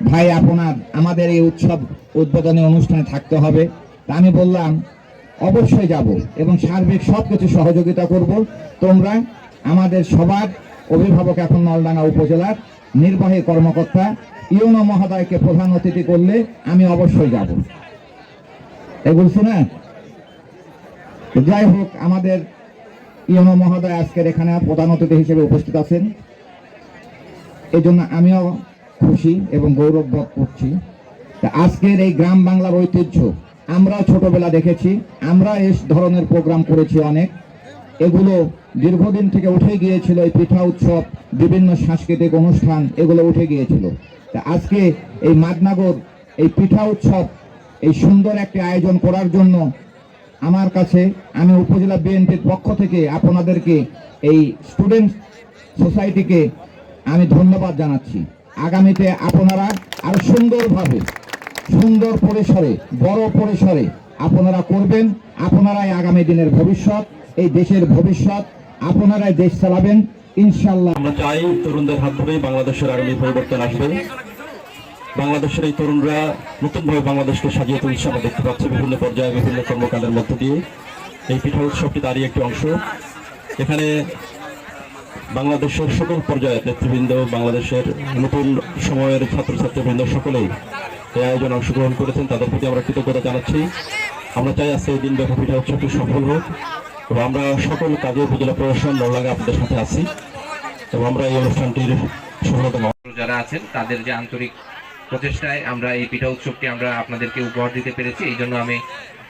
ভাই আপনার আমাদের এই উৎসব উদ্বোধনী অনুষ্ঠানে থাকতে হবে। আমি বললাম অবশ্যই যাব এবং সার্বিক সবকিছু সহযোগিতা করব। তোমরা আমাদের সবার অভিভাবক এখন নলডাঙ্গা উপজেলার নির্বাহী কর্মকর্তা ইউনো মহোদয়কে প্রধান অতিথি করলে আমি অবশ্যই যাব। এই বলছি না? যাই হোক, আমাদের ইউনো মহোদয় আজকের এখানে প্রধান অতিথি হিসেবে উপস্থিত আছেন, এই জন্য আমিও খুশি এবং গৌরব বোধ করছি। আজকের এই গ্রাম বাংলার ঐতিহ্য আমরাও ছোটবেলা দেখেছি, আমরা এই ধরনের প্রোগ্রাম করেছি অনেক। এগুলো দীর্ঘদিন থেকে উঠে গিয়েছিল, এই পিঠা উৎসব, বিভিন্ন সাংস্কৃতিক অনুষ্ঠান এগুলো উঠে গিয়েছিল। আজকে এই মাদনাগর এই পিঠা উৎসব এই সুন্দর একটি আয়োজন করার জন্য আমার কাছে, আমি উপজেলা বিএনপির পক্ষ থেকে আপনাদেরকে, এই স্টুডেন্ট সোসাইটিকে আমি ধন্যবাদ জানাচ্ছি। আগামীতে আপনারা আরো সুন্দরভাবে, সুন্দর পরিসরে, বড় পরিসরে আপনারা করবেন। আপনারাই আগামী দিনের ভবিষ্যৎ, এই দেশের ভবিষ্যৎ, আপনারাই দেশ চালাবেন ইনশাল্লাহ। আমরা চাই তরুণদের হাত ধরে বাংলাদেশের আগামী পরিবর্তন আসবে। বাংলাদেশের এই তরুণরা নতুনভাবে বাংলাদেশকে সাজিয়ে তুলছে, আমরা দেখতে পাচ্ছি বিভিন্ন পর্যায়ে বিভিন্ন কর্মকাণ্ডের মধ্য দিয়ে। এই পিঠা উৎসবটি তারই একটি অংশ। এখানে বাংলাদেশের সকল পর্যায়ের নেতৃবৃন্দ, বাংলাদেশের নতুন সময়ের ছাত্রছাত্রীবৃন্দ সকলেই এই আয়োজনে অংশগ্রহণ করেছেন, তাদের প্রতি আমরা কৃতজ্ঞতা জানাচ্ছি। আমরা চাই আজকে এই দিনব্যাপী পিঠা উৎসবটি সফল হোক এবং আমরা সকল কাজে উপজেলা প্রশাসন নলডাঙ্গা আপনাদের সাথে আছি এবং আমরা এই অনুষ্ঠানটির সফলতা যারা আছেন তাদের যে আন্তরিক প্রচেষ্টায় আমরা এই পিঠা উৎসবটি আমরা আপনাদেরকে উপহার দিতে পেরেছি, এই জন্য আমি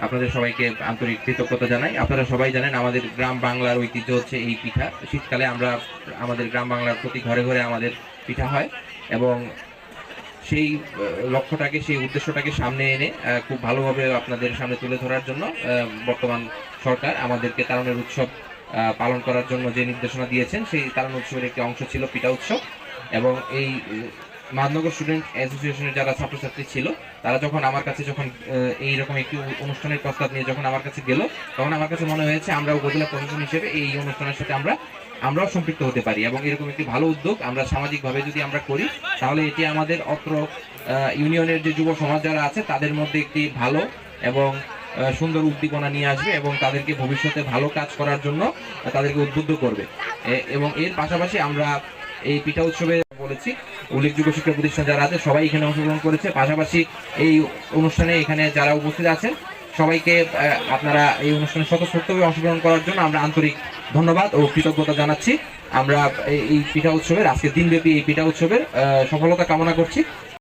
আপনাদের সবাইকে আন্তরিক কৃতজ্ঞতা জানাই। আপনারা সবাই জানেন আমাদের গ্রাম বাংলার ঐতিহ্য হচ্ছে এই পিঠা। শীতকালে আমরা আমাদের গ্রাম বাংলার প্রতি ঘরে ঘরে আমাদের পিঠা হয় এবং সেই লক্ষ্যটাকে, সেই উদ্দেশ্যটাকে সামনে এনে খুব ভালোভাবে আপনাদের সামনে তুলে ধরার জন্য বর্তমান সরকার আমাদেরকে তারুণের উৎসব পালন করার জন্য যে নির্দেশনা দিয়েছেন, সেই তারুণ উৎসবের একটি অংশ ছিল পিঠা উৎসব। এবং এই মাদনগর স্টুডেন্ট অ্যাসোসিয়েশনের যারা ছাত্রছাত্রী ছিল, তারা যখন আমার কাছে এইরকম একটি অনুষ্ঠানের প্রস্তাব নিয়ে যখন আমার কাছে গেল, তখন আমার কাছে মনে হয়েছে আমরা উপজেলা প্রশাসন হিসেবে এই অনুষ্ঠানের সাথে আমরাও সম্পৃক্ত হতে পারি এবং এরকম একটি ভালো উদ্যোগ আমরা সামাজিকভাবে যদি আমরা করি, তাহলে এটি আমাদের অত্র ইউনিয়নের যে যুব সমাজ যারা আছে তাদের মধ্যে একটি ভালো এবং সুন্দর উদ্দীপনা নিয়ে আসবে এবং তাদেরকে ভবিষ্যতে ভালো কাজ করার জন্য তাদেরকে উদ্বুদ্ধ করবে। এবং এর পাশাপাশি আমরা এই পিঠা উৎসবে বলেছি উল্লেখযোগ্য শিক্ষা প্রতিষ্ঠান যারা আছে সবাই এখানে অংশগ্রহণ করেছে। পাশাপাশি এই অনুষ্ঠানে এখানে যারা উপস্থিত আছেন সবাইকে আপনারা এই অনুষ্ঠানে স্বতঃস্ফূর্তভাবে অংশগ্রহণ করার জন্য আমরা আন্তরিক ধন্যবাদ ও কৃতজ্ঞতা জানাচ্ছি। আমরা এই পিঠা উৎসবের আজকে দিনব্যাপী এই পিঠা উৎসবের সফলতা কামনা করছি।